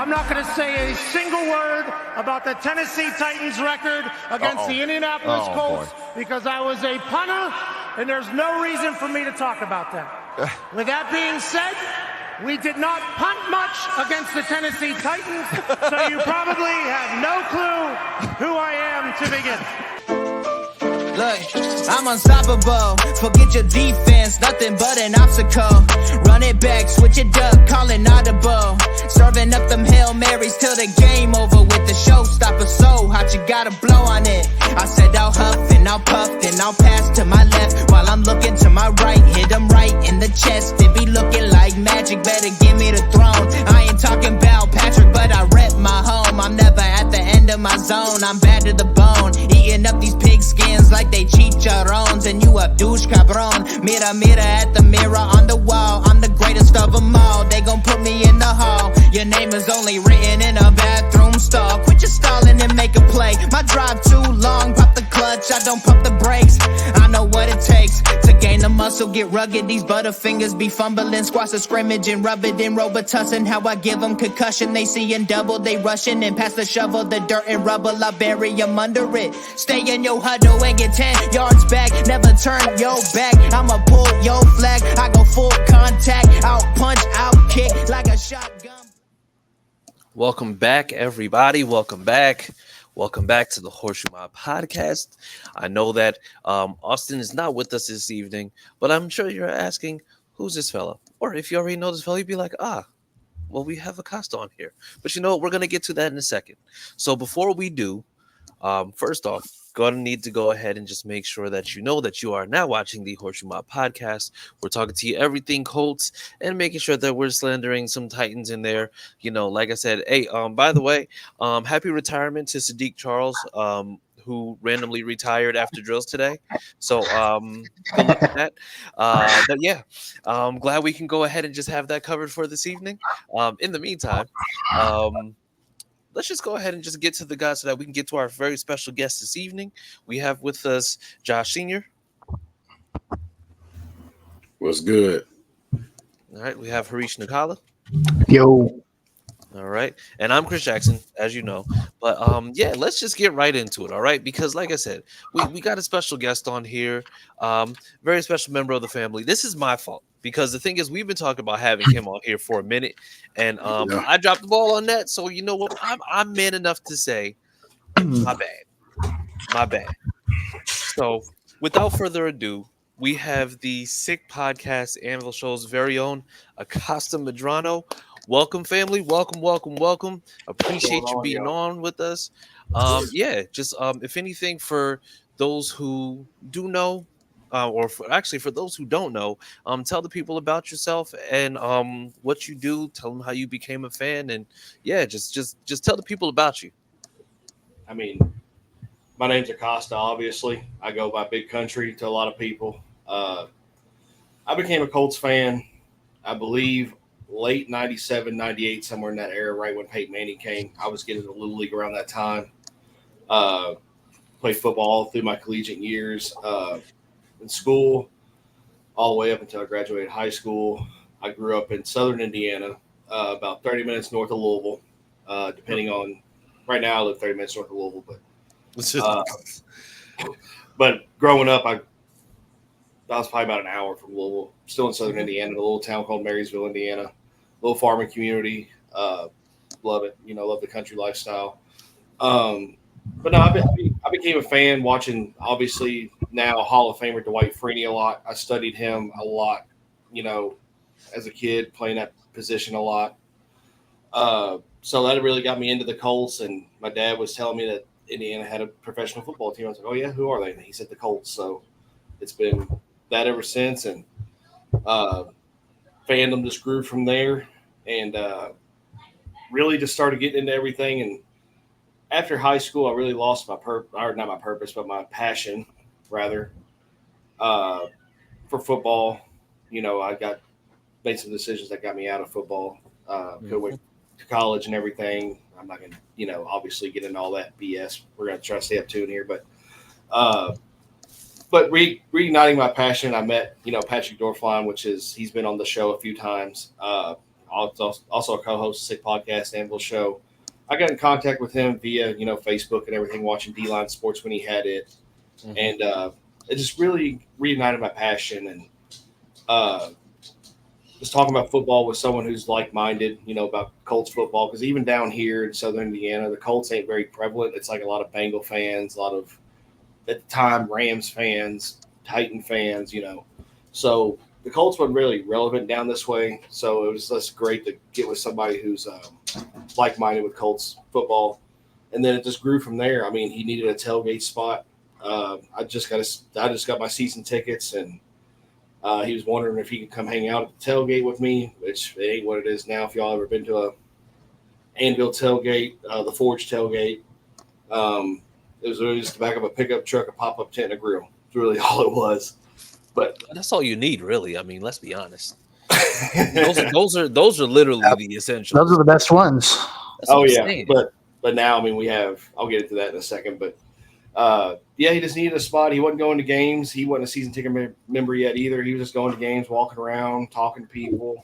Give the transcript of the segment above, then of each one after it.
I'm not going to say a single word about the Tennessee Titans record against the Indianapolis Colts because I was a punter, and there's no reason for me to talk about that. With that being said, we did not punt much against the Tennessee Titans, so you probably have no clue who I am to begin. Look, I'm unstoppable. Forget your defense, nothing but an obstacle. Run it back, switch it up, call it audible. Serving up them Hail Marys till the game over with the showstopper. So hot, you gotta blow on it. I said I'll huff and I'll puff, then I'll pass to my left while I'm looking to my right. Hit him right in the chest. It be looking like magic, better give me the throne. I ain't talking about Patrick, but I rep my home. I'm never at the end of my zone. I'm bad to the bone, eating up these pig skins like they chicharrones, and you a douche cabron. Mira, mira at the mirror on the wall. I'm the greatest of them all. They gon' put me in the hall. Your name is only written in a bathroom stall. Quit your stalling and make a play. My drive too long, pop the clutch, I don't pump the brakes. I know what it takes to gain the muscle, get rugged. These butterfingers be fumbling, squash a scrimmage and rub it in Robitussin. How I give them concussion, they see in double, they rushing and pass the shovel, the dirt and rubble, I bury them under it. Stay in your huddle and get 10 yards back, never turn your back. I'ma pull your flag, I go full contact, out punch, out kick like a shotgun. Welcome back, everybody. Welcome back. Welcome back to the HorseShoe Mob Podcast. I know that Austin is not with us this evening, but I'm sure you're asking, who's this fella? Or if you already know this fella, you'd be like, well, we have Acosta on here. But you know what? We're going to get to that in a second. So before we do, first off, going to need to go ahead and just make sure that you know that you are now watching the HorseShoe Mob Podcast. We're talking to you everything Colts and making sure that we're slandering some Titans in there. You know, like I said, hey, by the way, happy retirement to Sadiq Charles, who randomly retired after drills today. So good luck with that. But yeah, I'm glad we can go ahead and just have that covered for this evening. In the meantime, let's just go ahead and just get to the guys so that we can get to our very special guest this evening. We have with us Josh Sr. What's good? All right. We have Harish Nakala. Yo. All right. And I'm Chris Jackson, as you know. But yeah, let's just get right into it. All right. Because like I said, we got a special guest on here. Very special member of the family. This is my fault. Because the thing is, we've been talking about having him on here for a minute, and I dropped the ball on that. So you know what? I'm man enough to say, my bad. So without further ado, we have the Sick Podcast Anvil Show's very own Acosta Medrano. Welcome, family. Welcome. Appreciate you being on with us. Yeah, just if anything, for those who do know. For those who don't know, tell the people about yourself and what you do. Tell them how you became a fan, and yeah, just tell the people about you. I mean, my name's Acosta. Obviously, I go by Big Country to a lot of people. I became a Colts fan, I believe, late '97, '98, somewhere in that era, right when Peyton Manning came. I was getting to the Little League around that time. Played football through my collegiate years. In school, all the way up until I graduated high school. I grew up in southern Indiana, about 30 minutes north of Louisville, depending on – right now I live 30 minutes north of Louisville. But growing up, I was probably about an hour from Louisville, still in southern Indiana, a little town called Marysville, Indiana, a little farming community. Love it. Love the country lifestyle. But no, I became a fan watching, obviously, now Hall of Famer Dwight Freeney a lot. I studied him a lot, as a kid, playing that position a lot. So that really got me into the Colts, and my dad was telling me that Indiana had a professional football team. I was like, oh, yeah, who are they? And he said the Colts. So it's been that ever since, and fandom just grew from there, and really just started getting into everything. And after high school, I really lost my passion, rather, for football. I made some decisions that got me out of football. Went to college and everything. I'm not going to, obviously get into all that BS. We're going to try to stay up tuned here, but reigniting my passion, I met, Patrick Dorfline, he's been on the show a few times. also a co-host of Sick Podcast, Anvil Show. I got in contact with him via Facebook and everything, watching D-Line Sports when he had it, and it just really reignited my passion and just talking about football with someone who's like-minded, about Colts football. Because even down here in Southern Indiana, the Colts ain't very prevalent. It's like a lot of Bengal fans, a lot of at the time Rams fans, Titan fans, So the Colts weren't really relevant down this way. So it was just great to get with somebody who's like-minded with Colts football. And then it just grew from there. I mean, he needed a tailgate spot. I just got my season tickets, and he was wondering if he could come hang out at the tailgate with me, which it ain't what it is now. If y'all ever been to a Anvil tailgate, the Forge tailgate, it was really just the back of a pickup truck, a pop-up tent, and a grill. That's really all it was. But that's all you need, really. I mean, let's be honest. those are literally the essentials. Those are the best ones. But now, I mean, I'll get into that in a second, but he just needed a spot. He wasn't going to games. He wasn't a season ticket member yet either. He was just going to games, walking around, talking to people.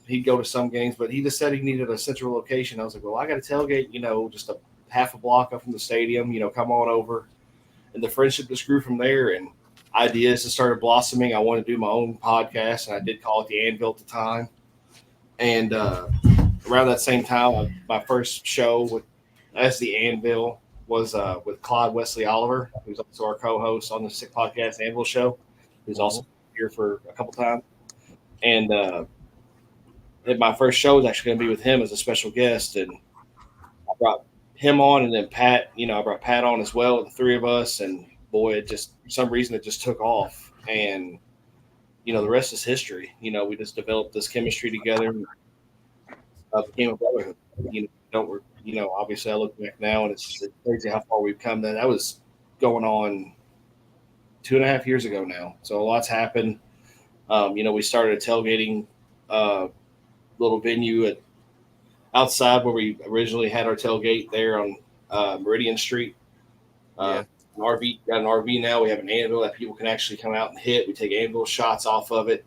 He'd go to some games, but he just said he needed a central location. I was like, well, I got a tailgate, just a half a block up from the stadium, come on over. And the friendship just grew from there, and ideas just started blossoming. I wanted to do my own podcast, and I did call it the Anvil at the time. And around that same time, my first show as the Anvil was with Claude Wesley Oliver, who's also our co-host on the Sick Podcast Anvil Show, who's also here for a couple times. And my first show was actually going to be with him as a special guest, and I brought him on, and then Pat, I brought Pat on as well, the three of us, and boy, it just, for some reason, it just took off, and the rest is history. We just developed this chemistry together, and became a brotherhood. Obviously, I look back now, and it's crazy how far we've come. That was going on 2.5 years ago now, so a lot's happened. We started a tailgating little venue outside where we originally had our tailgate there on Meridian Street. Got an RV now. We have an Anvil that people can actually come out and hit. We take Anvil shots off of it.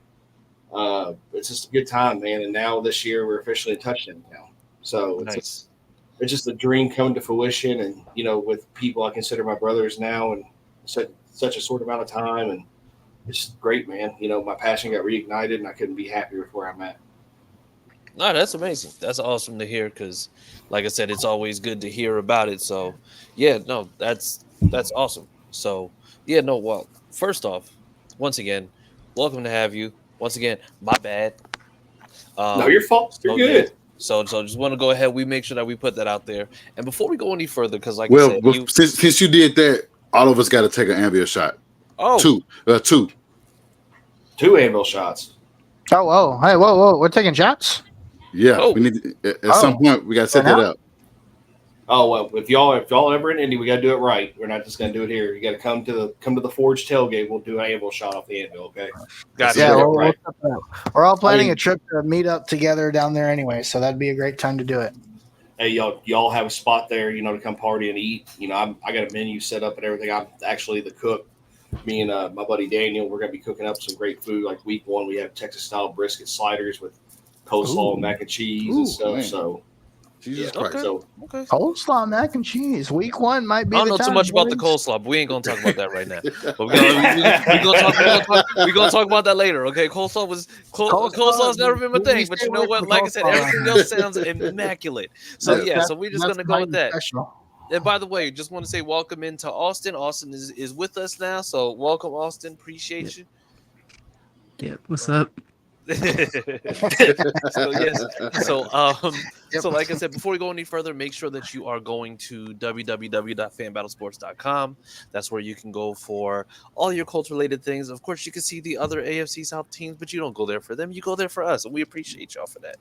It's just a good time, man. And now this year we're officially in touchdown now. So it's just a dream coming to fruition. And, with people I consider my brothers now, and such a short amount of time. And it's just great, man. My passion got reignited, and I couldn't be happier with where I'm at. No, that's amazing. That's awesome to hear, because, like I said, it's always good to hear about it. So, that's awesome. So, well, first off, once again, welcome to have you. Once again, my bad. No, your fault. You're good. Yeah. So just want to go ahead. We make sure that we put that out there. And before we go any further, because I said, since you did that, all of us got to take an Anvil shot. Oh, two Anvil shots. Oh, hey, whoa! We're taking shots. Yeah, we need to, at some point we got to set that up. Oh well, if y'all ever in Indy, we got to do it right. We're not just gonna do it here. You got to come to the Forge tailgate. We'll do an Anvil shot off the Anvil. Okay. Gotcha. Yeah, we're all planning a trip to meet up together down there anyway, so that'd be a great time to do it. Hey, y'all have a spot there, to come party and eat. I got a menu set up and everything. I'm actually the cook. Me and my buddy Daniel, we're gonna be cooking up some great food. Like week 1, we have Texas style brisket sliders with coleslaw and mac and cheese and stuff. Man. So. Jesus Christ. Okay. Coleslaw, mac and cheese. Week 1 might be. I don't know too much about the coleslaw, but we ain't gonna talk about that right now. But we're gonna talk about that later. Okay, coleslaw's never been my thing, but you know what? Like I said, everything else sounds immaculate. So so we're just gonna go with that. Special. And by the way, just want to say welcome into Austin. Austin is with us now, so welcome, Austin. Appreciate you. Yeah, what's up? So like I said, before we go any further, make sure that you are going to www.fanbattlesports.com. That's where you can go for all your Colts related things. Of course, you can see the other AFC South teams, but you don't go there for them. You go there for us, and we appreciate y'all for that.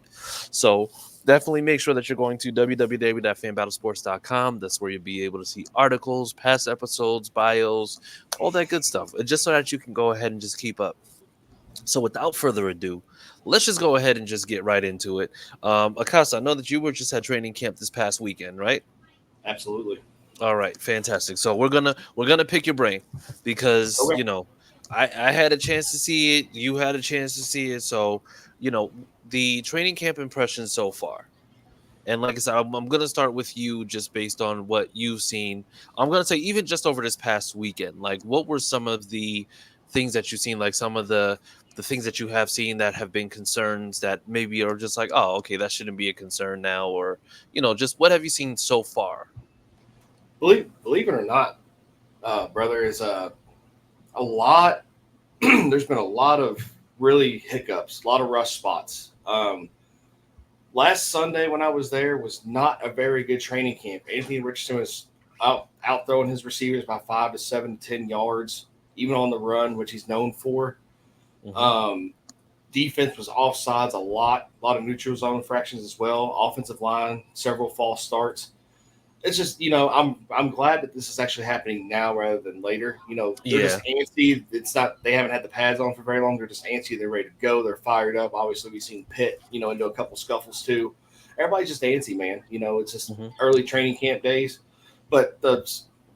So definitely make sure that you're going to www.fanbattlesports.com. That's where you'll be able to see articles, past episodes, bios, all that good stuff, just so that you can go ahead and just keep up. So without further ado, let's just go ahead and just get right into it. Akasa, I know that you were just at training camp this past weekend, right? Absolutely. All right, fantastic. So we're gonna pick your brain because I had a chance to see it, you had a chance to see it. So the training camp impressions so far. And like I said, I'm going to start with you just based on what you've seen. I'm going to say even just over this past weekend, like what were some of the things that you've seen, like some of the things that you have seen that have been concerns that maybe are just like, oh, okay, that shouldn't be a concern now, or just what have you seen so far? Believe it or not, brother, is a lot. There's been a lot of really hiccups, a lot of rough spots. Last Sunday when I was there was not a very good training camp. Anthony Richardson was out throwing his receivers by 5 to 7 to 10 yards, even on the run, which he's known for. Mm-hmm. Defense was offsides a lot of neutral zone infractions as well. Offensive line, several false starts. It's just, I'm glad that this is actually happening now rather than later. They're just antsy. It's not, they haven't had the pads on for very long. They're just antsy. They're ready to go. They're fired up. Obviously, we've seen Pitt, into a couple scuffles too. Everybody's just antsy, man. It's just early training camp days. But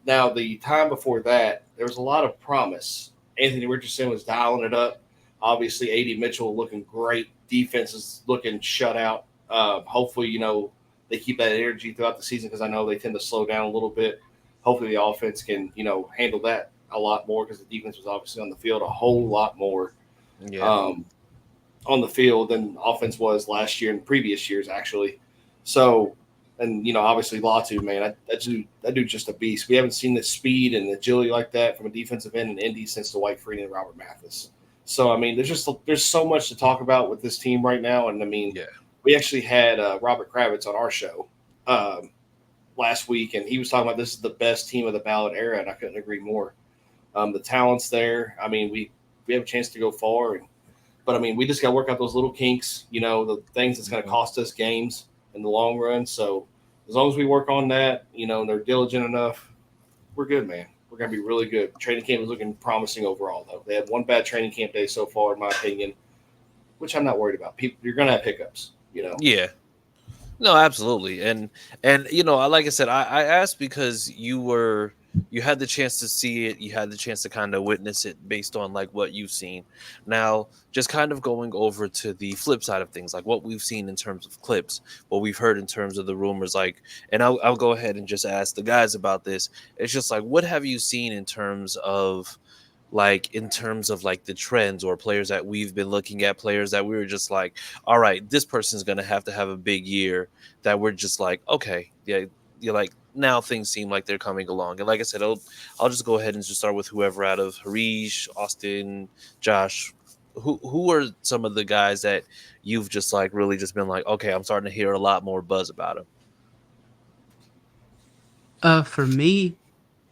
now the time before that, there was a lot of promise. Anthony Richardson was dialing it up. Obviously, A.D. Mitchell looking great. Defense is looking shut out. Hopefully, they keep that energy throughout the season because I know they tend to slow down a little bit. Hopefully the offense can, handle that a lot more because the defense was obviously on the field a whole lot more on the field than offense was last year and previous years, actually. So, and, obviously Latu, man, that dude's just a beast. We haven't seen the speed and agility like that from a defensive end in Indy since Dwight Freeney and Robert Mathis. So, I mean, there's so much to talk about with this team right now. And, I mean, we actually had Robert Kravitz on our show last week, and he was talking about this is the best team of the Ballard era, and I couldn't agree more. The talent's there. I mean, we have a chance to go far, but I mean, we just got to work out those little kinks, the things that's going to cost us games in the long run. So as long as we work on that, and they're diligent enough, we're good, man. We're going to be really good. Training camp is looking promising overall, though. They had one bad training camp day so far, in my opinion, which I'm not worried about. You're going to have hiccups. Yeah, no, absolutely. And like I said, I asked because you had the chance to see it. You had the chance to kind of witness it based on like what you've seen. Now, just kind of going over to the flip side of things, like what we've seen in terms of clips, what we've heard in terms of the rumors, like, and I'll go ahead and just ask the guys about this. It's just like, what have you seen in terms of the trends or players that we've been looking at, players that we were just like, all right, this person's going to have a big year, that we're just like, okay, yeah, you're like, now things seem like they're coming along. And like I said, I'll just go ahead and just start with whoever out of Harish, Austin, Josh. Who are some of the guys that you've just like really just been like, okay, I'm starting to hear a lot more buzz about him? For me,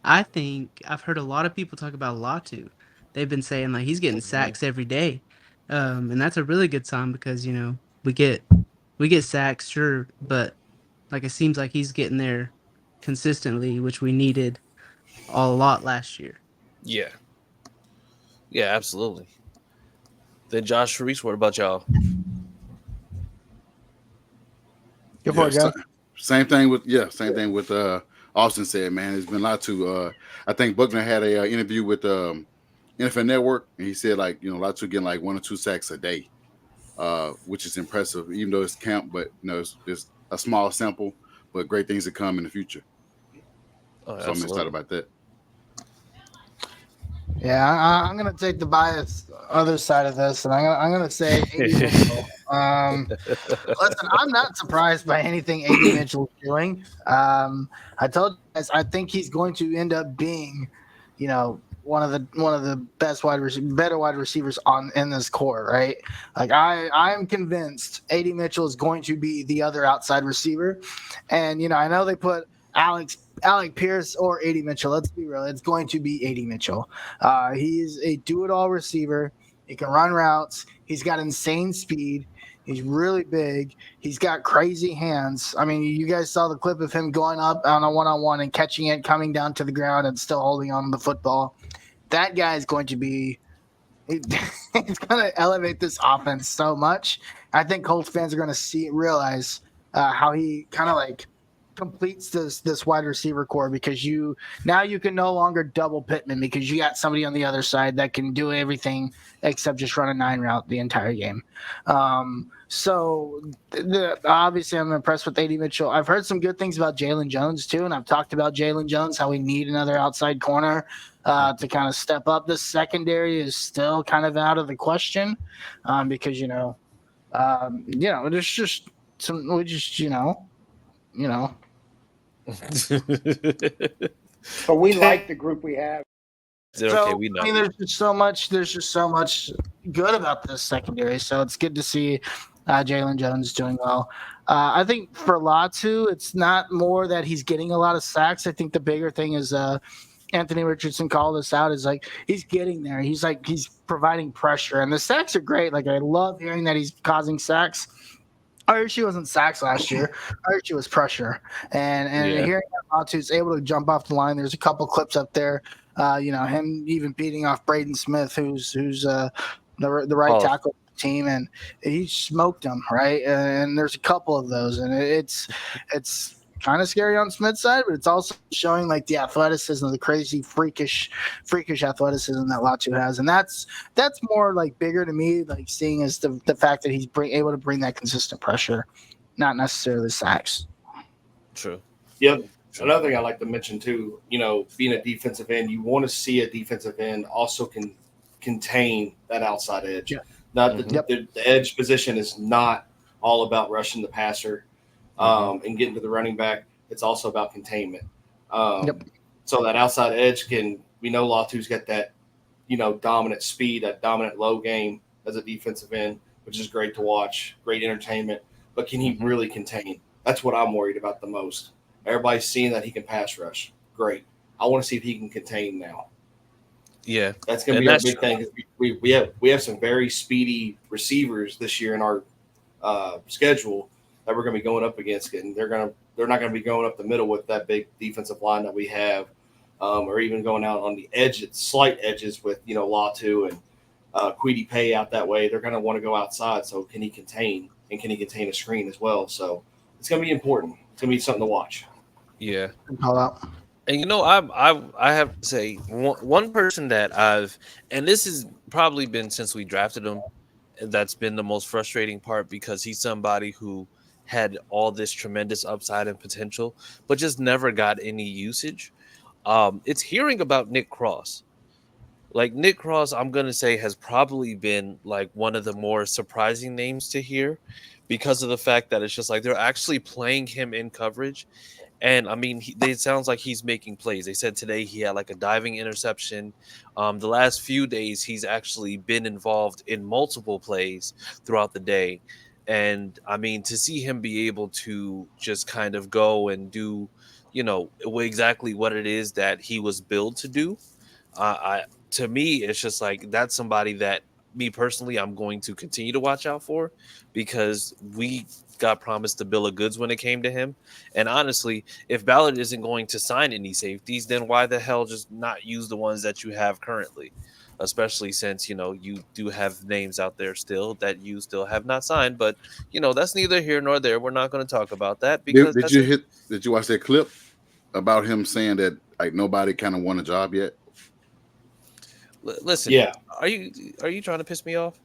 I think I've heard a lot of people talk about Latu. They've been saying like he's getting sacks every day, and that's a really good sign because we get sacks, sure, but like it seems like he's getting there consistently, which we needed a lot last year. Yeah, absolutely. Then Josh, Reese, what about y'all? Go for it, guys. Same thing with Austin said, man. There's been a lot to. I think Buckner had a interview with NFL Network, and he said like Latu getting like 1 or 2 sacks a day, which is impressive, even though it's camp, but it's a small sample, but great things to come in the future. Oh, so I'm excited about that. Yeah, I'm gonna take the biased other side of this, and I'm gonna say A.D. Mitchell. Listen, I'm not surprised by anything A.D. Mitchell is doing. I told you guys, I think he's going to end up being, one of the best better wide receivers in this core, right? Like I'm convinced A.D. Mitchell is going to be the other outside receiver, and I know they put Alec Pierce or A.D. Mitchell. Let's be real. It's going to be A.D. Mitchell. He's a do-it-all receiver. He can run routes. He's got insane speed. He's really big. He's got crazy hands. I mean, you guys saw the clip of him going up on a one-on-one and catching it, coming down to the ground and still holding on to the football. That guy is going to be – he's going to elevate this offense so much. I think Colts fans are going to realize how he kind of like completes this wide receiver core because you can no longer double Pittman because you got somebody on the other side that can do everything except just run a 9 route the entire game. So obviously I'm impressed with AD Mitchell. I've heard some good things about Jalen Jones too, and I've talked about Jalen Jones, how we need another outside corner to kind of step up. The secondary is still kind of out of the question because there's just But we like the group we have. Okay, we know. I mean, there's just so much good about this secondary. So it's good to see Jalen Jones doing well. I think for Latu, it's not more that he's getting a lot of sacks. I think the bigger thing is Anthony Richardson called us out is like he's getting there. He's providing pressure, and the sacks are great. Like I love hearing that he's causing sacks. I heard she wasn't sacks last year. I heard she was pressure, and hearing that Latu's able to jump off the line. There's a couple clips up there. Him even beating off Braden Smith, who's the right tackle of the team, and he smoked him, right? And there's a couple of those, and it's kind of scary on Smith's side, but it's also showing like the athleticism, the crazy freakish athleticism that Latu has, and that's more like bigger to me, like seeing as the fact that he's able to bring that consistent pressure, not necessarily sacks. True. Yep. Another thing I like to mention too, being a defensive end, you want to see a defensive end also can contain that outside edge. Yeah. The edge position is not all about rushing the passer and getting to the running back. It's also about containment. So that outside edge we know Latu's got that, dominant speed, that dominant low game as a defensive end, which is great to watch, great entertainment. But can he really contain? That's what I'm worried about the most. Everybody's seeing that he can pass rush. Great. I want to see if he can contain now. Yeah, that's going to be our big thing. We have some very speedy receivers this year in our schedule that we're going to be going up against, and they're not going to be going up the middle with that big defensive line that we have, or even going out on the slight edges with Latu and Queedy Pay out that way. They're going to want to go outside. So can he contain, and can he contain a screen as well? So it's going to be important. It's going to be something to watch. Yeah. Call out. And I have to say one person that and this has probably been since we drafted him, that's been the most frustrating part because he's somebody who had all this tremendous upside and potential, but just never got any usage. It's hearing about Nick Cross. Like Nick Cross, I'm gonna say has probably been like one of the more surprising names to hear because of the fact that it's just like they're actually playing him in coverage. And I mean, it sounds like he's making plays. They said today he had like a diving interception. The last few days, he's actually been involved in multiple plays throughout the day. And I mean, to see him be able to just kind of go and do, exactly what it is that he was built to do. To me, it's just like that's somebody that me personally, I'm going to continue to watch out for because we got promised a bill of goods when it came to him. And honestly, if Ballard isn't going to sign any safeties, then why the hell just not use the ones that you have currently? Especially since, you do have names out there still that you still have not signed. But, that's neither here nor there. We're not going to talk about that because did you watch that clip about him saying that like nobody kind of won a job yet? Listen, yeah. Are you trying to piss me off?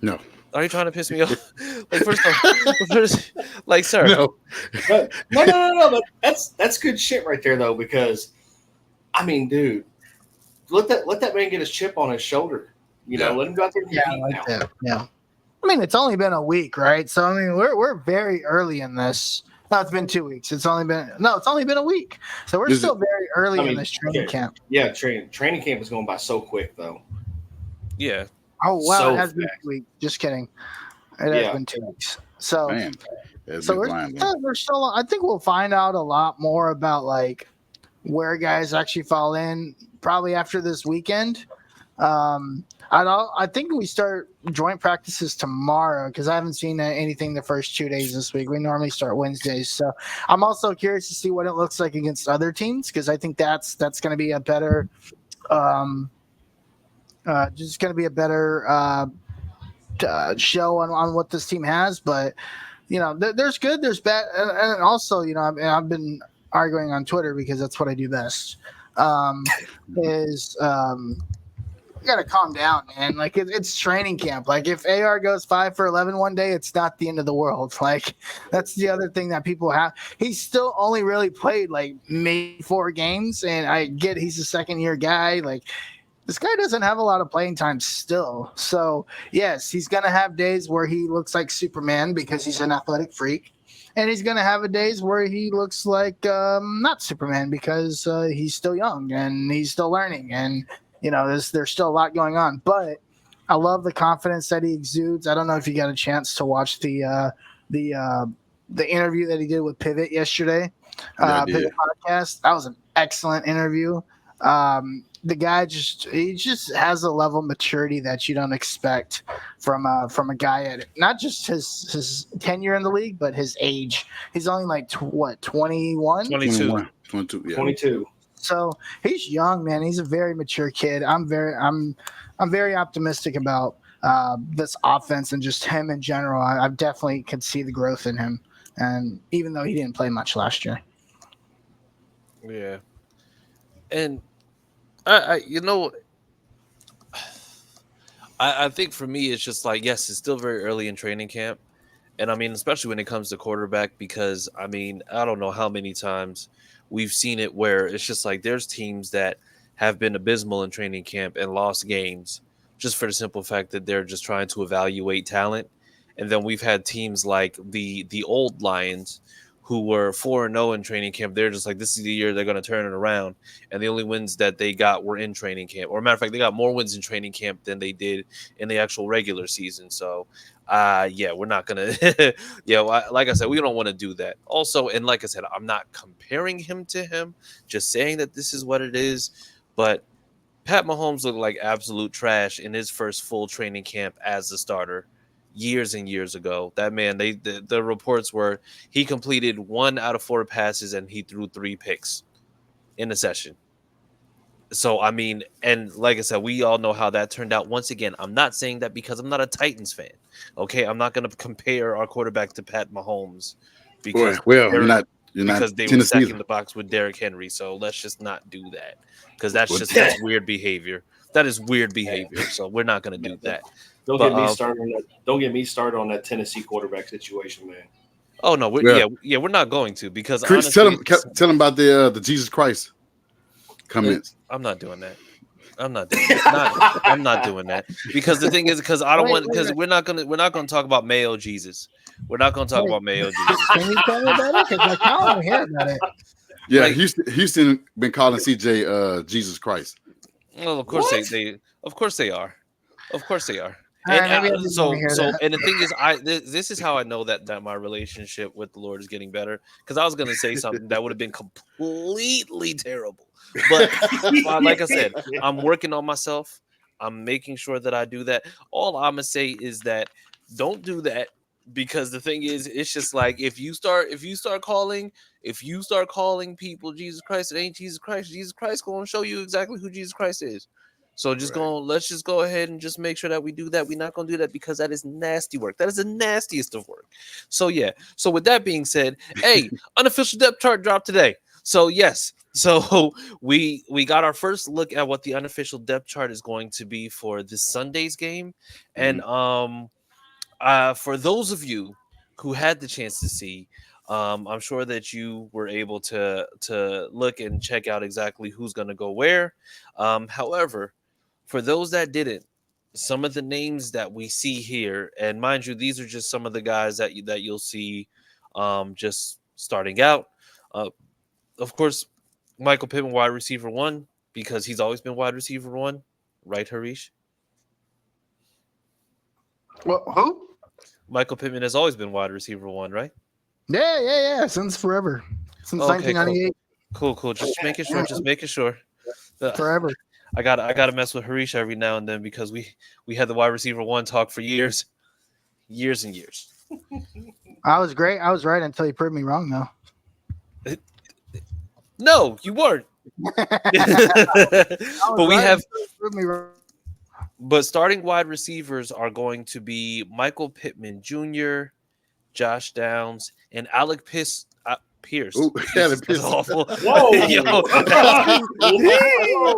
No. Are you trying to piss me off? Like first off, sir. No. But that's good shit right there though, because I mean, dude, let that man get his chip on his shoulder. Let him go out there and compete now. Yeah. I mean, it's only been a week, right? So I mean, we're very early in this. No, it's been 2 weeks. It's only been a week. So we're still very early in this training camp. Yeah, training camp is going by so quick though. Yeah. Oh wow, it has been 2 weeks. Just kidding. It has been 2 weeks. So we're still. I think we'll find out a lot more about like where guys actually fall in probably after this weekend. I think we start joint practices tomorrow because I haven't seen anything the first 2 days this week. We normally start Wednesdays, so I'm also curious to see what it looks like against other teams because I think that's going to be a better, just going to be a better show on what this team has. But there's good, there's bad, and also, I've been arguing on Twitter because that's what I do best. You got to calm down, man. Like it's training camp. Like if AR goes 5 for 11 one day, it's not the end of the world. Like that's the other thing that people have. He's still only really played like maybe 4 games, and I get he's a second-year guy. Like this guy doesn't have a lot of playing time still. So yes, he's gonna have days where he looks like Superman because he's an athletic freak. And he's going to have days where he looks like not Superman because he's still young and he's still learning. And, there's still a lot going on. But I love the confidence that he exudes. I don't know if you got a chance to watch the interview that he did with Pivot yesterday. Pivot podcast. That was an excellent interview. The guy just has a level of maturity that you don't expect from a guy at not just his tenure in the league, but his age. He's only like 21? 22. 22, yeah. 22. So he's young, man. He's a very mature kid. I'm very optimistic about this offense and just him in general. I definitely could see the growth in him, and even though he didn't play much last year. Yeah, and I think for me it's just like, yes, it's still very early in training camp, and I mean especially when it comes to quarterback, because I mean I don't know how many times we've seen it where it's just like there's teams that have been abysmal in training camp and lost games just for the simple fact that they're just trying to evaluate talent, and then we've had teams like the old Lions who were 4-0 in training camp. They're just like, this is the year they're going to turn it around. And the only wins that they got were in training camp. Or matter of fact, they got more wins in training camp than they did in the actual regular season. So, we're not going to, like I said, we don't want to do that. Also, and like I said, I'm not comparing him to him, just saying that this is what it is. But Pat Mahomes looked like absolute trash in his first full training camp as a starter. Years and years ago. That man, the reports were he completed 1 out of 4 passes and he threw 3 picks in a session. So, I mean, and like I said, we all know how that turned out. Once again, I'm not saying that because I'm not a Titans fan. Okay, I'm not going to compare our quarterback to Pat Mahomes because you're not because they were stacking the box with Derrick Henry. So let's just not do that because that's weird behavior. That is weird behavior. So we're not going to do that. Don't get me started on that. Don't get me started on that Tennessee quarterback situation, man. Oh no, we're not going to because Chris, honestly, tell him about the Jesus Christ comments. I'm not doing that. I'm not doing that because the thing is because I don't want because we're not gonna talk about Mayo Jesus. We're not gonna talk about Mayo Jesus. Can you tell me about it? Because I don't hear about it. Yeah, like, Houston been calling CJ Jesus Christ. Well, of course they of course they are. Of course they are. And and the thing is, this is how I know that my relationship with the Lord is getting better, because I was going to say something that would have been completely terrible, but like I said, I'm working on myself. I'm making sure that I do that. All I'm gonna say is that don't do that, because the thing is, it's just like if you start calling people Jesus Christ, it ain't Jesus Christ. Jesus Christ gonna show you exactly who Jesus Christ is. So let's just go ahead and just make sure that we do that. We're not going to do that because that is nasty work. That is the nastiest of work. So yeah. So with that being said, hey, unofficial depth chart dropped today. So yes. So we got our first look at what the unofficial depth chart is going to be for this Sunday's game. And for those of you who had the chance to see, I'm sure that you were able to look and check out exactly who's going to go where. However, for those that didn't, some of the names that we see here, and mind you, these are just some of the guys that you'll see just starting out. Of course, Michael Pittman, wide receiver 1, because he's always been wide receiver 1, right, Harish? Well, who? Michael Pittman has always been wide receiver 1, right? Yeah, since forever, since 1998. Cool. Just making sure. Forever. I gotta mess with Harish every now and then because we had the wide receiver 1 talk for years and years. I was great. I was right until you proved me wrong, though. No, you weren't. But starting wide receivers are going to be Michael Pittman Jr., Josh Downs, and Alec Pierce. Ooh, Jesus, Pierce. that's awful. Whoa. Yo,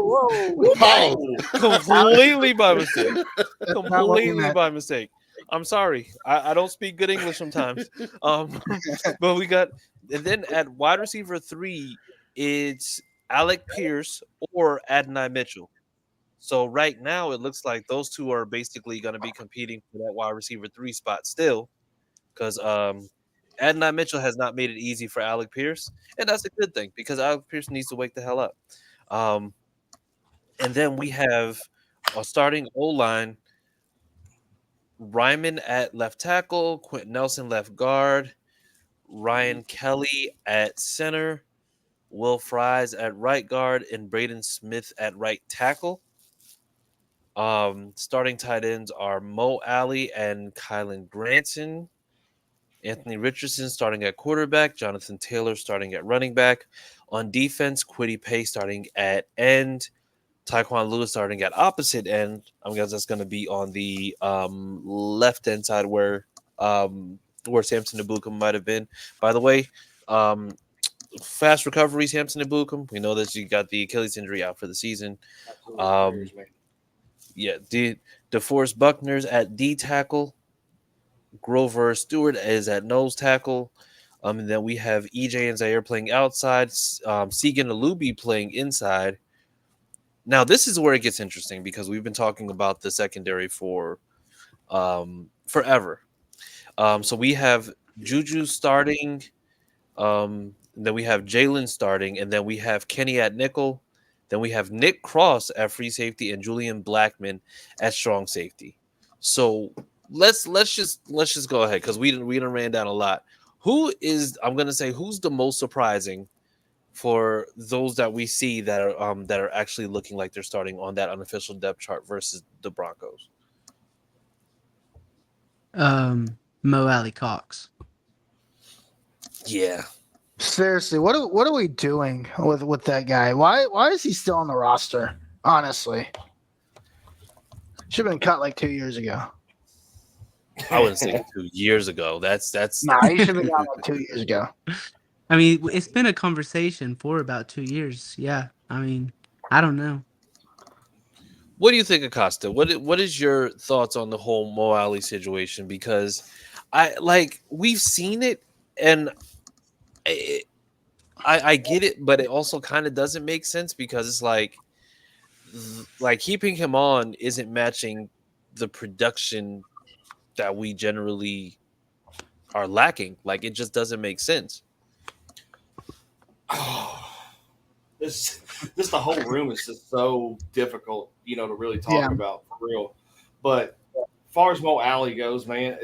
Whoa. Pause. completely by mistake. That's not what we Completely meant. by mistake. I'm sorry. I don't speak good English sometimes. But we got, and then at wide receiver 3, it's Alec Pierce or Adonai Mitchell. So right now it looks like those two are basically going to be competing for that wide receiver 3 spot still, because Adonai Mitchell has not made it easy for Alec Pierce, and that's a good thing because Alec Pierce needs to wake the hell up. Um, and then we have a starting O line: Ryman at left tackle, Quentin Nelson left guard, Ryan Kelly at center, Will Fries at right guard, and Braden Smith at right tackle. Starting tight ends are Mo Alley and Kylan Granson. Anthony Richardson starting at quarterback, Jonathan Taylor starting at running back. On defense, Kwity Paye starting at end, Tyquan Lewis starting at opposite end. I guess that's going to be on the left hand side where Samson Ebukam might have been. By the way, fast recovery, Samson Ebukam. We know that you got the Achilles injury out for the season. Yeah, DeForest Buckner's at D tackle. Grover Stewart is at nose tackle. And then we have EJ and Zaire playing outside. Segan Alubi playing inside. Now, this is where it gets interesting because we've been talking about the secondary for forever. So we have Juju starting. Then we have Jalen starting. And then we have Kenny at nickel. Then we have Nick Cross at free safety and Julian Blackman at strong safety. So let's just go ahead because we done ran down a lot. Who's the most surprising for those that we see that are actually looking like they're starting on that unofficial depth chart versus the Broncos? Mo Alley Cox. Yeah. Seriously, what are we doing with that guy? Why is he still on the roster? Honestly, should have been cut like 2 years ago. I wouldn't say 2 years ago. That's Nah, he should have been cut like 2 years ago. I mean, it's been a conversation for about 2 years. Yeah. I mean, I don't know. What do you think, Acosta? What is your thoughts on the whole Mo Alley situation? Because we've seen it, and I get it, but it also kind of doesn't make sense because it's like keeping him on isn't matching the production that we generally are lacking. Like, it just doesn't make sense. This the whole room is just so difficult, to really talk about for real. But as far as Mo Alley goes, man,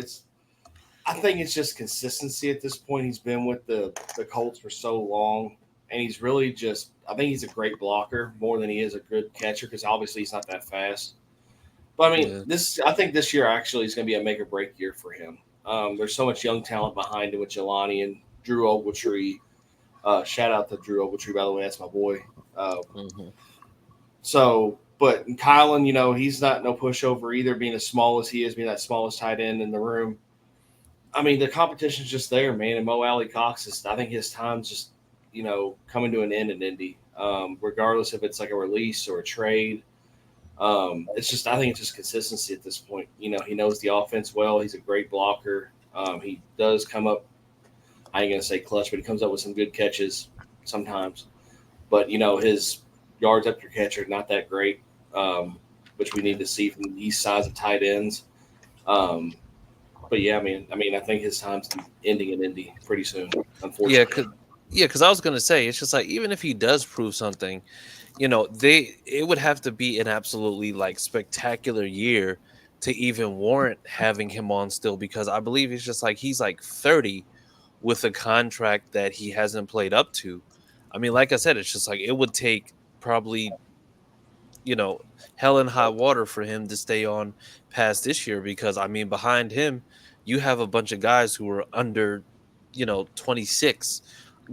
I think it's just consistency at this point. He's been with the Colts for so long, and he's really I think he's a great blocker more than he is a good catcher because obviously he's not that fast. But I mean, I think this year actually is going to be a make or break year for him. There's so much young talent behind him with Jelani and Drew Ogletree. Shout out to Drew Ogletree, by the way. That's my boy. So, but Kylan, he's not no pushover either, being as small as he is, being that smallest tight end in the room. I mean, the competition's just there, man. And Mo Alley Cox I think his time's just, coming to an end in Indy, regardless if it's like a release or a trade. I think it's just consistency at this point. He knows the offense well. He's a great blocker. He does come up, I ain't going to say clutch, but he comes up with some good catches sometimes. But, his yards after catch are not that great, which we need to see from these size of tight ends. But yeah, I mean, I think his time's ending in Indy pretty soon, unfortunately. Yeah, because I was going to say, it's just like, even if he does prove something, it would have to be an absolutely spectacular year to even warrant having him on still, because I believe it's just he's 30 with a contract that he hasn't played up to. I mean, like I said, it's just it would take probably, hell and high water for him to stay on past this year, because I mean, behind him, you have a bunch of guys who are under, 26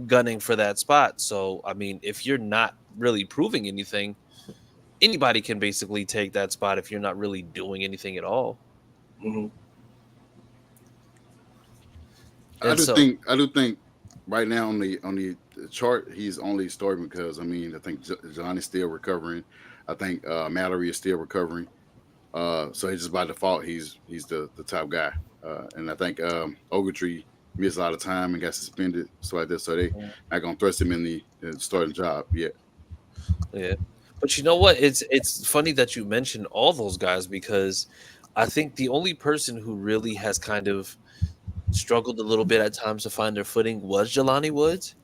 gunning for that spot. So, I mean, if you're not really proving anything, anybody can basically take that spot if you're not really doing anything at all. Mm-hmm. I do think right now on the chart he's only starting because I think Johnny's still recovering. I think Mallory is still recovering. So he's just by default he's the top guy. And I think Ogletree missed a lot of time and got suspended, so like this. So they not gonna thrust him in the starting job yet. Yeah, but you know what? It's funny that you mentioned all those guys because I think the only person who really has kind of struggled a little bit at times to find their footing was Jelani Woods.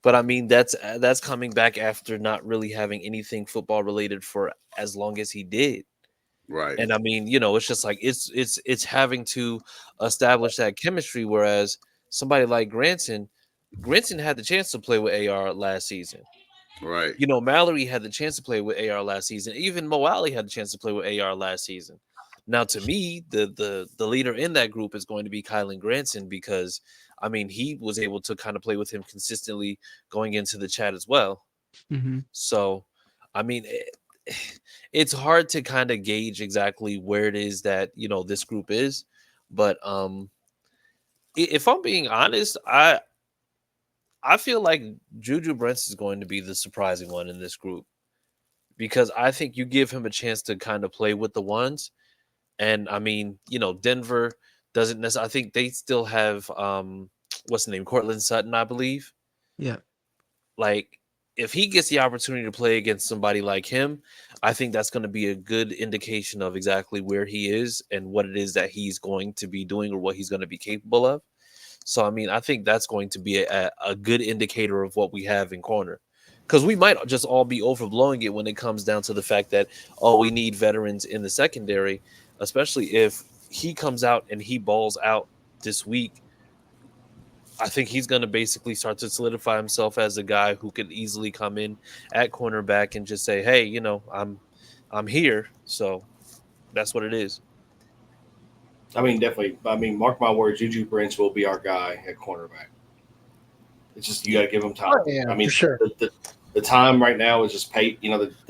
But I mean that's coming back after not really having anything football related for as long as he did. Right. And I mean, it's just like it's having to establish that chemistry. Whereas somebody like Granson had the chance to play with AR last season. Right. Mallory had the chance to play with AR last season. Even Mo Alley had the chance to play with AR last season. Now, to me, the leader in that group is going to be Kylan Granson because, I mean, he was able to kind of play with him consistently going into the chat as well. Mm-hmm. So, I mean, it's hard to kind of gauge exactly where it is that, this group is. But if I'm being honest, I feel like Juju Brents is going to be the surprising one in this group because I think you give him a chance to kind of play with the ones. And I mean, Denver doesn't necessarily, I think they still have, what's the name? Cortland Sutton, I believe. Yeah. Like, if he gets the opportunity to play against somebody like him, I think that's going to be a good indication of exactly where he is and what it is that he's going to be doing or what he's going to be capable of. So, I mean, I think that's going to be a good indicator of what we have in corner. Because we might just all be overblowing it when it comes down to the fact that, we need veterans in the secondary, especially if he comes out and he balls out this week. I think he's going to basically start to solidify himself as a guy who could easily come in at cornerback and just say, hey, I'm here. So that's what it is. I mean, definitely. I mean, mark my words, Juju Brents will be our guy at cornerback. It's just you got to give him time. Oh, yeah, I mean, for sure. The time right now is just the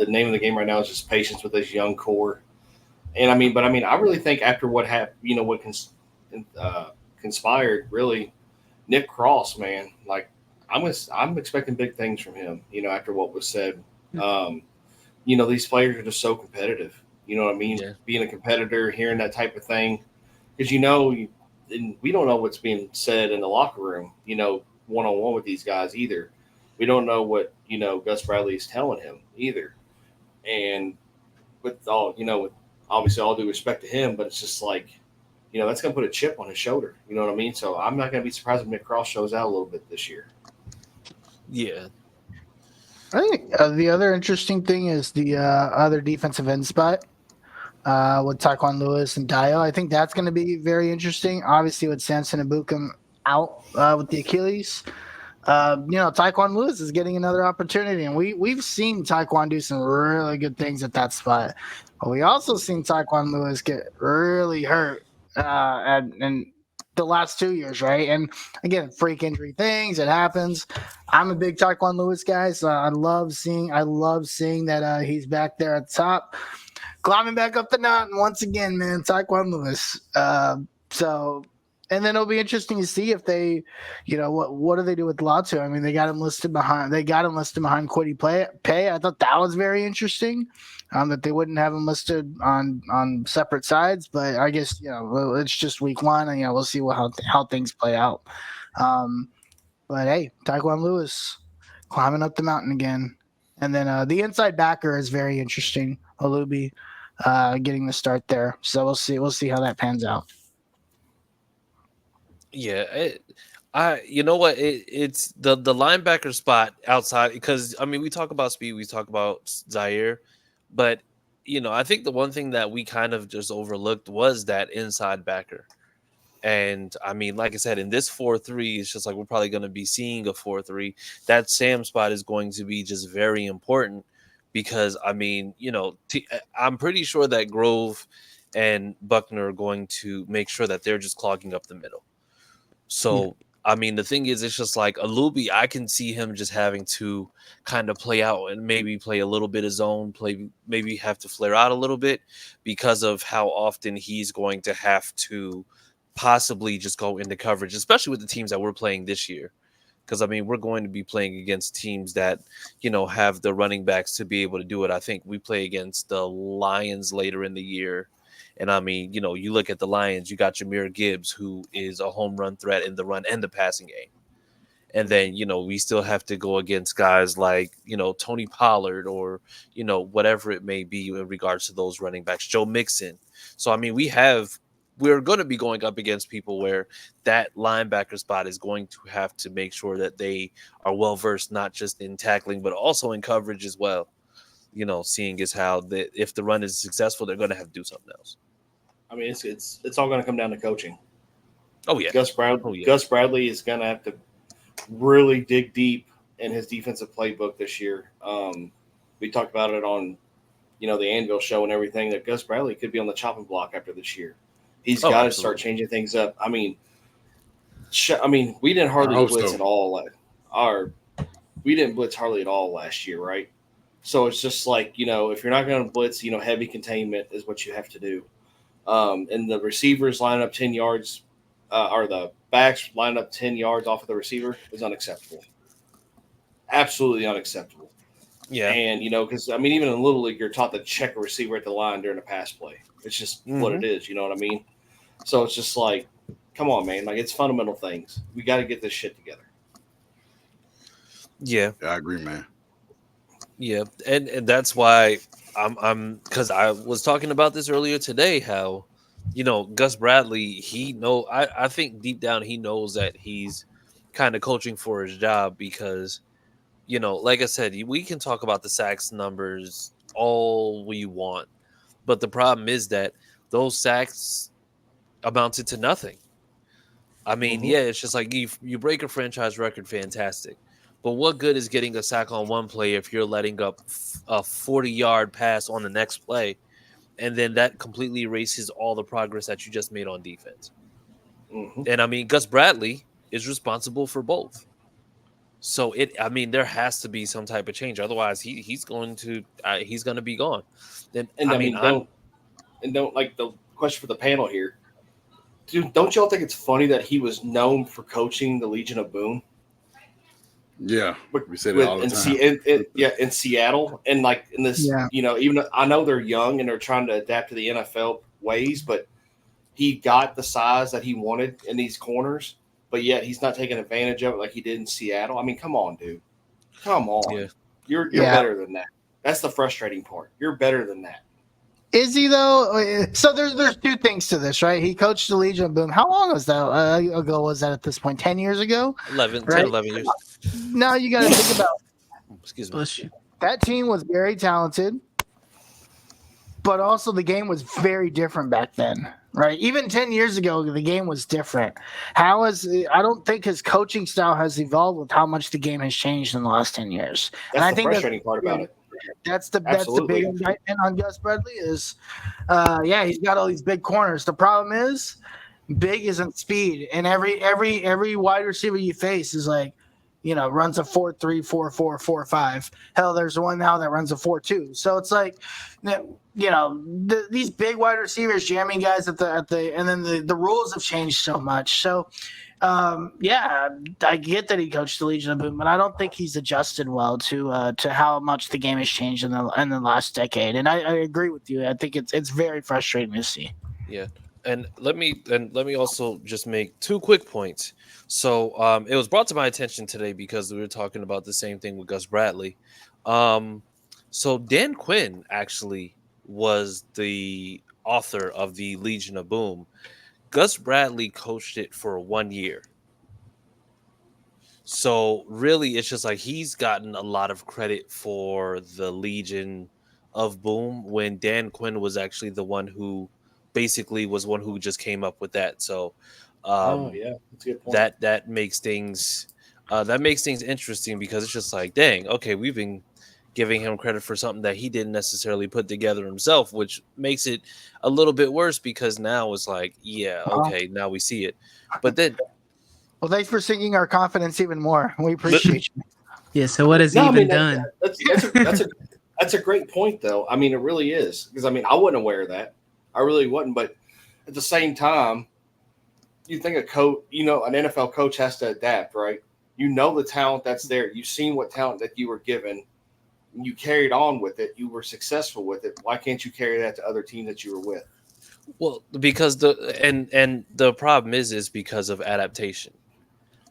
name of the game right now is just patience with this young core. And I really think after what happened, what conspired, really, Nick Cross, man, like I'm expecting big things from him. After what was said, these players are just so competitive. You know what I mean? Yeah. Being a competitor, hearing that type of thing, because we don't know what's being said in the locker room. One-on-one with these guys either. We don't know what Gus Bradley is telling him either. And with all with obviously all due respect to him, but it's just like that's going to put a chip on his shoulder. You know what I mean? So I'm not going to be surprised if Nick Cross shows out a little bit this year. Yeah. I think the other interesting thing is the other defensive end spot with Taekwon Lewis and Dio. I think that's going to be very interesting. Obviously, with Samson and Bukum out with the Achilles, Taekwon Lewis is getting another opportunity, and we've seen Taekwon do some really good things at that spot. But we also seen Taekwon Lewis get really hurt and the last 2 years, right? And again, freak injury things, it happens. I'm a big Taekwon Lewis guy, so I love seeing that he's back there at the top, climbing back up the mountain once again, man. Taekwon Lewis. And then it'll be interesting to see if they, what do they do with Latu? I mean, they got him listed behind Kwity Paye. I thought that was very interesting. That they wouldn't have him listed on separate sides, but I guess it's just week one, and we'll see how things play out. But hey, Taekwon Lewis climbing up the mountain again, and then the inside backer is very interesting. Olubi getting the start there, so we'll see how that pans out. Yeah, you know what? It's the linebacker spot outside because we talk about speed, we talk about Zaire, but I think the one thing that we kind of just overlooked was that inside backer. And like I said, in this 4-3, it's just like we're probably going to be seeing a 4-3. That Sam spot is going to be just very important because I'm pretty sure that Grove and Buckner are going to make sure that they're just clogging up the middle. So, the thing is, it's just like Olubi, I can see him just having to kind of play out and maybe play a little bit of zone, maybe have to flare out a little bit because of how often he's going to have to possibly just go into coverage, especially with the teams that we're playing this year. Because, I mean, we're going to be playing against teams that, have the running backs to be able to do it. I think we play against the Lions later in the year. And, I mean, you look at the Lions, you got Jahmyr Gibbs, who is a home run threat in the run and the passing game. And then, we still have to go against guys like, Tony Pollard or, whatever it may be in regards to those running backs, Joe Mixon. So, I mean, we're going to be going up against people where that linebacker spot is going to have to make sure that they are well-versed, not just in tackling, but also in coverage as well. Seeing as how if the run is successful, they're going to have to do something else. I mean, it's all going to come down to coaching. Oh, yeah. Gus Bradley is going to have to really dig deep in his defensive playbook this year. We talked about it on, the Anvil show and everything, that Gus Bradley could be on the chopping block after this year. He's got to start changing things up. I mean, we didn't hardly blitz at all. We didn't blitz hardly at all last year, right? So it's just like, if you're not going to blitz, heavy containment is what you have to do. And the receivers line up 10 yards, or the backs line up 10 yards off of the receiver is unacceptable. Absolutely unacceptable. Yeah. And, because, even in Little League, you're taught to check a receiver at the line during a pass play. It's just what it is, you know what I mean? So it's just like, come on, man. Like, it's fundamental things. We got to get this shit together. Yeah. I agree, man. Yeah. And that's why I'm because I was talking about this earlier today, how, Gus Bradley, I think deep down he knows that he's kind of coaching for his job because, like I said, we can talk about the sacks numbers all we want. But the problem is that those sacks amounted to nothing. I mean, yeah, it's just like you break a franchise record, fantastic. But what good is getting a sack on one play if you're letting up a 40-yard pass on the next play, and then that completely erases all the progress that you just made on defense? And, I mean, Gus Bradley is responsible for both. So, there has to be some type of change. Otherwise, he's going to be gone. Don't like the question for the panel here. Dude, don't y'all think it's funny that he was known for coaching the Legion of Boom? Yeah, we say that all the time. In Seattle, and like in this, even I know they're young and they're trying to adapt to the NFL ways, but he got the size that he wanted in these corners, but yet he's not taking advantage of it like he did in Seattle. I mean, come on, dude. Come on. Yeah. You're better than that. That's the frustrating part. You're better than that. Is he though? So there's two things to this, right? He coached the Legion of Boom. How long was that ago? Was that at this point 10 years ago? 11 years. Now you got to think about. Excuse me. That team was very talented, but also the game was very different back then, right? Even 10 years ago, the game was different. I don't think his coaching style has evolved with how much the game has changed in the last 10 years. That's the frustrating part about it. That's the big indictment on Gus Bradley is, he's got all these big corners. The problem is, big isn't speed, and every wide receiver you face is like, runs a 4.3, 4.4, 4.5. Hell, there's one now that runs a 4.2. So it's like, these big wide receivers jamming guys at the and then the rules have changed so much. So. I get that he coached the Legion of Boom, but I don't think he's adjusted well to how much the game has changed in the last decade. And I agree with you. I think it's very frustrating to see. Yeah, and let me also just make two quick points. So it was brought to my attention today because we were talking about the same thing with Gus Bradley. So Dan Quinn actually was the author of the Legion of Boom. Gus Bradley coached it for 1 year. So really, it's just like he's gotten a lot of credit for the Legion of Boom when Dan Quinn was actually the one who basically was one who just came up with that. So that's a good point. That makes things interesting because it's just like, dang, okay, we've been giving him credit for something that he didn't necessarily put together himself, which makes it a little bit worse because now it's like, okay, now we see it. But then, well, thanks for sinking our confidence even more. We appreciate you. Yeah. So what has he even done? That's a great point, though. I mean, it really is because I wasn't aware of that. I really wasn't, but at the same time, you think a coach, an NFL coach has to adapt, right? You know the talent that's there. You've seen what talent that you were given. You carried on with it. You were successful with it. Why can't you carry that to other teams that you were with? Well, because the problem is because of adaptation.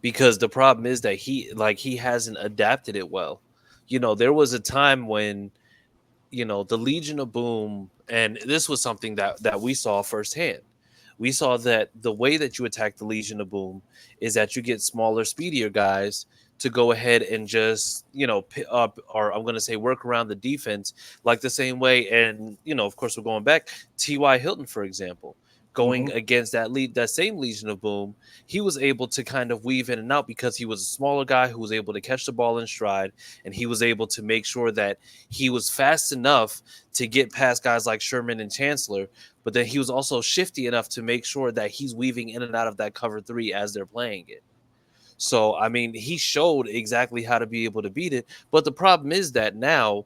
Because the problem is that he hasn't adapted it well. There was a time when the Legion of Boom, and this was something that we saw firsthand. We saw that the way that you attack the Legion of Boom is that you get smaller, speedier guys to go ahead and just, pit up, or I'm going to say work around the defense like the same way. And, of course, we're going back. T.Y. Hilton, for example, going against that same Legion of Boom, he was able to kind of weave in and out because he was a smaller guy who was able to catch the ball in stride, and he was able to make sure that he was fast enough to get past guys like Sherman and Chancellor, but then he was also shifty enough to make sure that he's weaving in and out of that cover 3 as they're playing it. So, I mean, he showed exactly how to be able to beat it. But the problem is that now,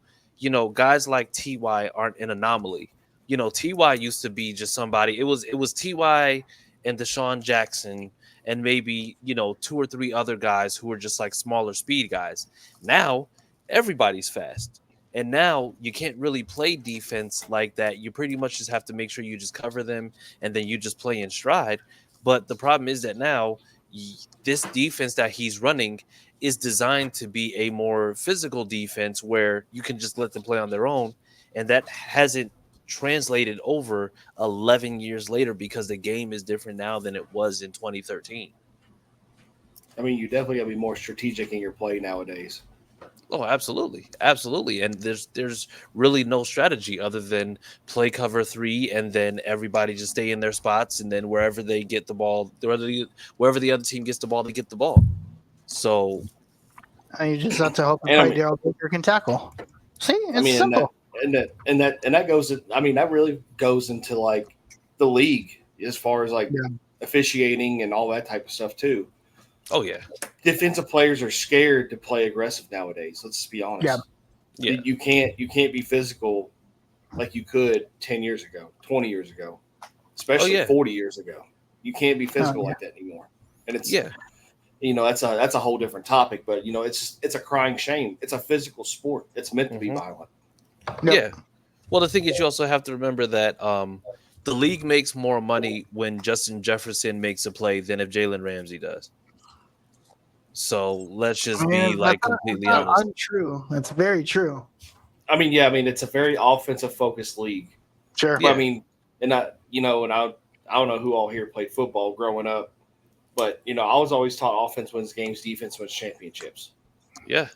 guys like T.Y. aren't an anomaly. T.Y. used to be just somebody. It was T.Y. and Deshaun Jackson and maybe, 2 or 3 other guys who were just like smaller speed guys. Now, everybody's fast. And now you can't really play defense like that. You pretty much just have to make sure you just cover them and then you just play in stride. But the problem is that now this defense that he's running is designed to be a more physical defense where you can just let them play on their own. And that hasn't translated over 11 years later because the game is different now than it was in 2013. I mean, you definitely got to be more strategic in your play nowadays. Oh, absolutely. Absolutely. And there's really no strategy other than play cover 3 and then everybody just stay in their spots, and then wherever they get the ball, wherever the other team gets the ball, they get the ball. So and you just have to hope Daryl Baker can tackle. See, it's simple. That goes. I mean, that really goes into like the league as far as like officiating and all that type of stuff too. Oh yeah, defensive players are scared to play aggressive nowadays. Let's just be honest. Yeah. You can't be physical like you could 10 years ago, 20 years ago, especially 40 years ago. You can't be physical like that anymore. And it's that's a whole different topic. But it's a crying shame. It's a physical sport. It's meant to be violent. Yep. Yeah. Well, the thing is, you also have to remember that the league makes more money when Justin Jefferson makes a play than if Jalen Ramsey does. So let's just be completely honest. Untrue. That's very true. I mean, it's a very offensive focused league. Sure. Yeah. I mean, and I don't know who all here played football growing up, but I was always taught offense wins games, defense wins championships. Yeah.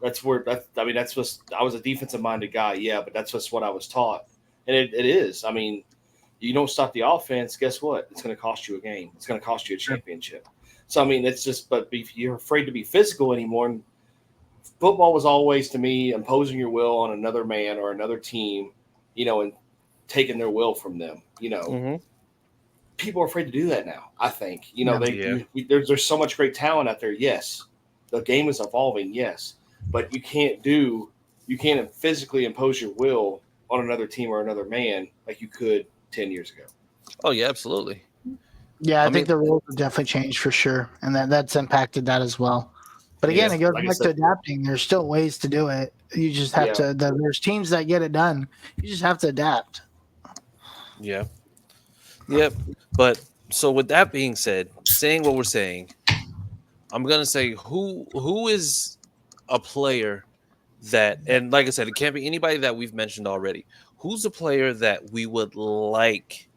That's what I was a defensive minded guy. Yeah, but that's just what I was taught. And it is. I mean, you don't stop the offense, guess what? It's going to cost you a game. It's going to cost you a championship. So, I mean, it's just, but if you're afraid to be physical anymore, and football was always, to me, imposing your will on another man or another team, and taking their will from them. People are afraid to do that now, I think. There's so much great talent out there, yes. The game is evolving, yes. But you can't physically impose your will on another team or another man like you could 10 years ago. Oh, yeah, absolutely. Yeah, I think the rules have definitely changed for sure, and that's impacted that as well. But again, it goes back to adapting. There's still ways to do it. You just have to. There's teams that get it done. You just have to adapt. Yeah. Yep. But so with that being said, saying what we're saying, I'm gonna say who is a player that, and like I said, it can't be anybody that we've mentioned already. Who's a player that we would like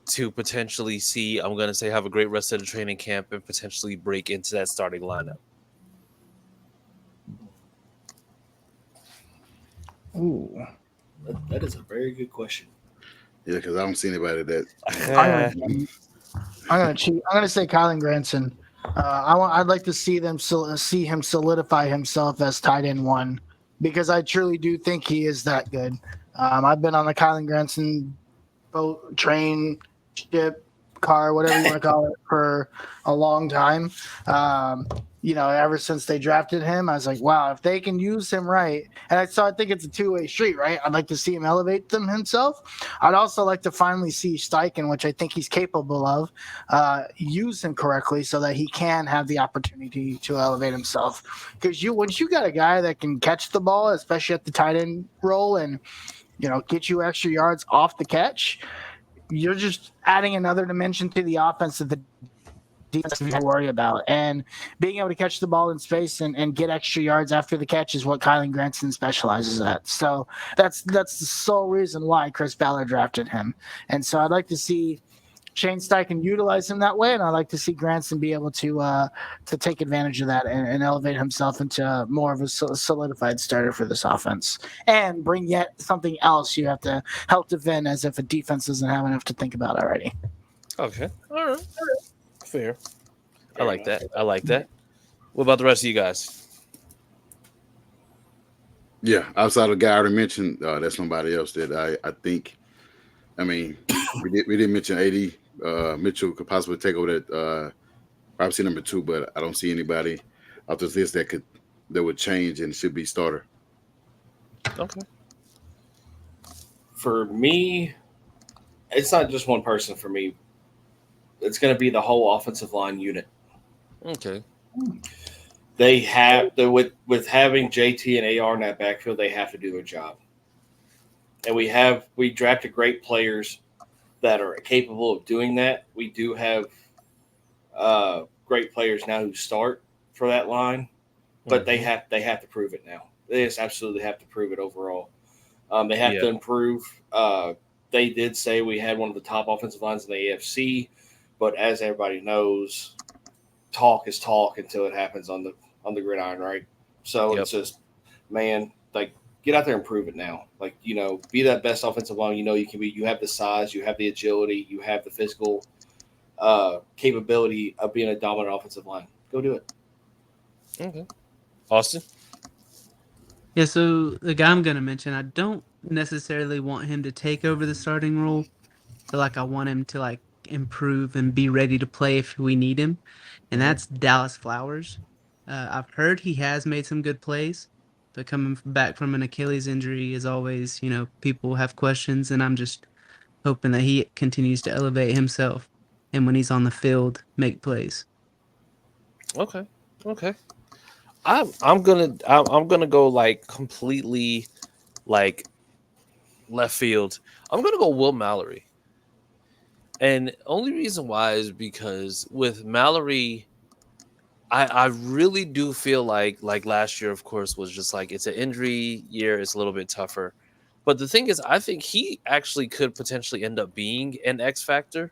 to potentially see, I'm going to say, have a great rest of the training camp and potentially break into that starting lineup? Ooh, that is a very good question. Yeah, because I don't see anybody that. I'm going to cheat. I'm going to say Kylan Granson. I'd like to see him solidify himself as tight end 1 because I truly do think he is that good. I've been on the Kylan Granson boat, train, ship, car, whatever you want to call it, for a long time. ever since they drafted him. I was like, wow, if they can use him right. And I think it's a two-way street, right? I'd like to see him elevate them himself. I'd also like to finally see Steichen, which I think he's capable of, use him correctly so that he can have the opportunity to elevate himself. Because once you got a guy that can catch the ball, especially at the tight end role, and get you extra yards off the catch, you're just adding another dimension to the offense that the defense to worry about. And being able to catch the ball in space and get extra yards after the catch is what Kylan Granson specializes at. So that's the sole reason why Chris Ballard drafted him. And so I'd like to see Shane Steichen utilize him that way, and I'd like to see Granson be able to take advantage of that and elevate himself into more of a solidified starter for this offense, and bring yet something else you have to help defend, as if a defense doesn't have enough to think about already. Okay, all right. Fair. I like that. What about the rest of you guys? Yeah, outside of the guy I already mentioned, that's somebody else that I think. I mean, we didn't mention AD. Mitchell could possibly take over that obviously number 2, but I don't see anybody off this list that would change and should be starter. Okay. For me, it's not just one person for me. It's going to be the whole offensive line unit. Okay. They have with having JT and AR in that backfield, they have to do their job. And we drafted great players that are capable of doing that. We do have great players now who start for that line, but they have to prove it now. They just absolutely have to prove it overall. They have to improve. They did say we had one of the top offensive lines in the AFC. But as everybody knows, talk is talk until it happens on the gridiron, right? So It's just, man, like, get out there and prove it now. Like, be that best offensive line you can be. You have the size, you have the agility, you have the physical capability of being a dominant offensive line. Go do it. Okay. Austin? Yeah, so the guy I'm going to mention, I don't necessarily want him to take over the starting role. I want him to improve and be ready to play if we need him, and that's Dallas Flowers. I've heard he has made some good plays, but coming back from an Achilles injury is always, people have questions, and I'm just hoping that he continues to elevate himself, and when he's on the field, make plays. Okay. I'm gonna go completely left field. I'm gonna go Will Mallory. And only reason why is because with Mallory, I really do feel like last year, of course, was just it's an injury year. It's a little bit tougher. But the thing is, I think he actually could potentially end up being an X factor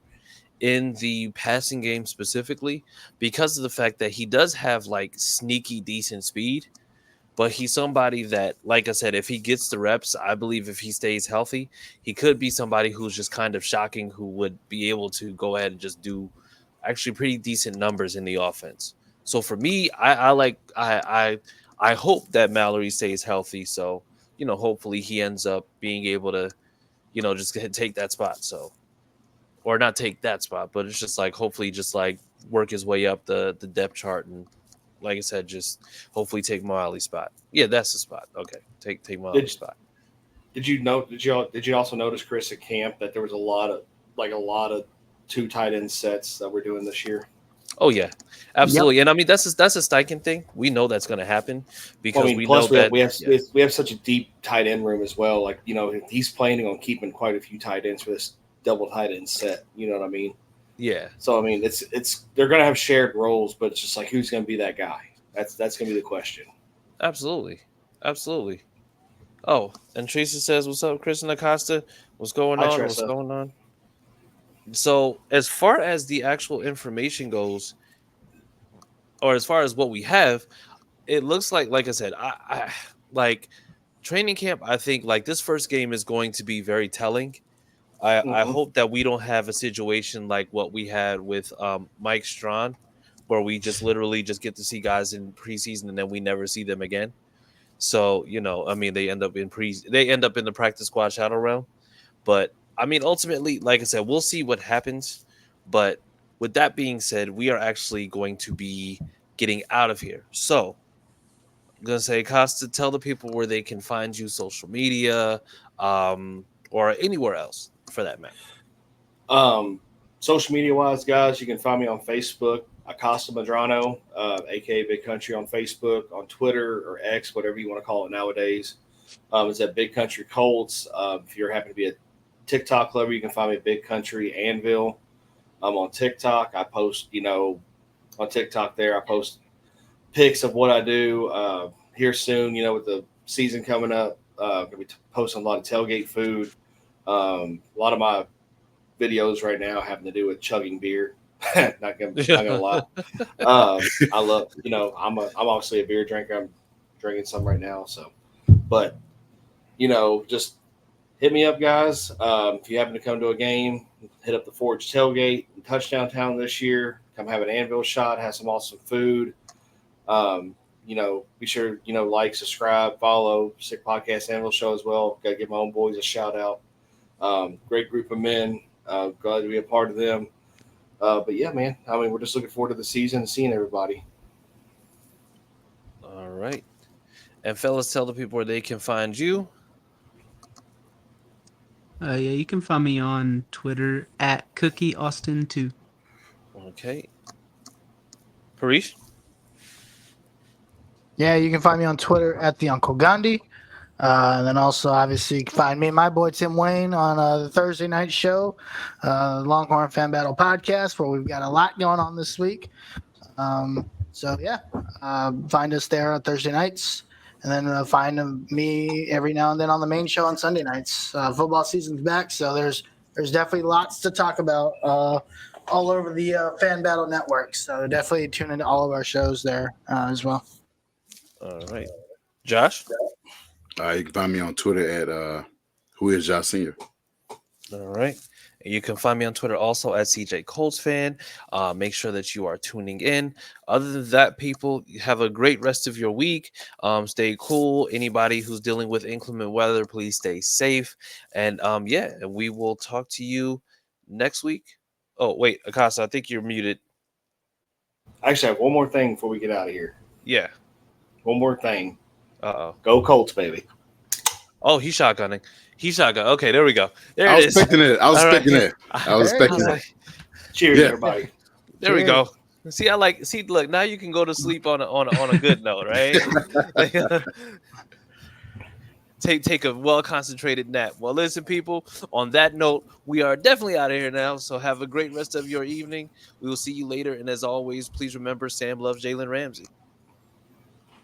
in the passing game specifically because of the fact that he does have sneaky decent speed. But he's somebody that, like I said, if he gets the reps, I believe if he stays healthy, he could be somebody who's just kind of shocking, who would be able to go ahead and just do actually pretty decent numbers in the offense. So for me, I hope that Mallory stays healthy. So, hopefully he ends up being able to, just take that spot. So, or not take that spot, but it's just hopefully just work his way up the depth chart and, like I said, just hopefully take Miley's spot. Yeah, that's the spot. Okay, take Miley's spot. Did you also notice, Chris, at camp that there was a lot of 2 tight end sets that we're doing this year? Oh yeah, absolutely. Yep. And I mean that's a Steichen thing. We know that's going to happen because we have such a deep tight end room as well. He's planning on keeping quite a few tight ends for this double tight end set. You know what I mean? Yeah. So I mean, it's they're going to have shared roles, but it's just who's going to be that guy? That's going to be the question. Absolutely. Oh, and Teresa says, "What's up, Chris and Acosta? What's going on? What's going on?" So, as far as the actual information goes, or as far as what we have, it looks like I said, I training camp. I think this first game is going to be very telling. I hope that we don't have a situation like what we had with Mike Strawn, where we just literally just get to see guys in preseason and then we never see them again. So, I mean, they end up in the practice squad shadow realm. But I mean, ultimately, like I said, we'll see what happens. But with that being said, we are actually going to be getting out of here. So I'm gonna say, Costa, tell the people where they can find you, social media, or anywhere else for that matter. Social media wise, guys, you can find me on Facebook, Acosta Madrano, aka Big Country on Facebook, on Twitter or X, whatever you want to call it nowadays. It's at Big Country Colts. If you're happy to be a TikTok lover, you can find me at Big Country Anvil. I'm on TikTok. I post, on TikTok there, I post pics of what I do here soon, with the season coming up. Going to be posting a lot of tailgate food. A lot of my videos right now having to do with chugging beer. not gonna lie. I love, I'm obviously a beer drinker. I'm drinking some right now. So, but just hit me up, guys. If you happen to come to a game, hit up the Forge Tailgate in Touchdown Town this year. Come have an Anvil shot, have some awesome food. Be sure, like, subscribe, follow Sick Podcast Anvil Show as well. Got to give my own boys a shout out. Great group of men. Glad to be a part of them. But yeah, man, we're just looking forward to the season and seeing everybody. All right. And fellas, tell the people where they can find you. Yeah, you can find me on Twitter at CookieAustin2. Okay. Parish? Yeah, you can find me on Twitter at the Uncle Gandhi. And then also, obviously, you can find me and my boy Tim Wayne on the Thursday night show, Longhorn Fan Battle Podcast, where we've got a lot going on this week. Find us there on Thursday nights. And then find me every now and then on the main show on Sunday nights. Football season's back, so there's definitely lots to talk about all over the Fan Battle Network. So definitely tune into all of our shows there as well. All right. Josh? You can find me on Twitter at Who Is Josh Senior. All right. And you can find me on Twitter also at CJ Colts Fan. Make sure that you are tuning in. Other than that, people, have a great rest of your week. Stay cool. Anybody who's dealing with inclement weather, please stay safe. And we will talk to you next week. Oh, wait, Acosta, I think you're muted. I actually have one more thing before we get out of here. Yeah. One more thing. Uh-oh. Go Colts, baby. Oh, he's shotgunning. Okay, there we go. There I it was is. expecting it. I was expecting it. Cheers, Yeah. everybody. There we go. Look, now you can go to sleep on a good note, right? Take a well-concentrated nap. Well, listen, people, on that note, we are definitely out of here now, so have a great rest of your evening. We will see you later, and as always, please remember, Sam loves Jalen Ramsey.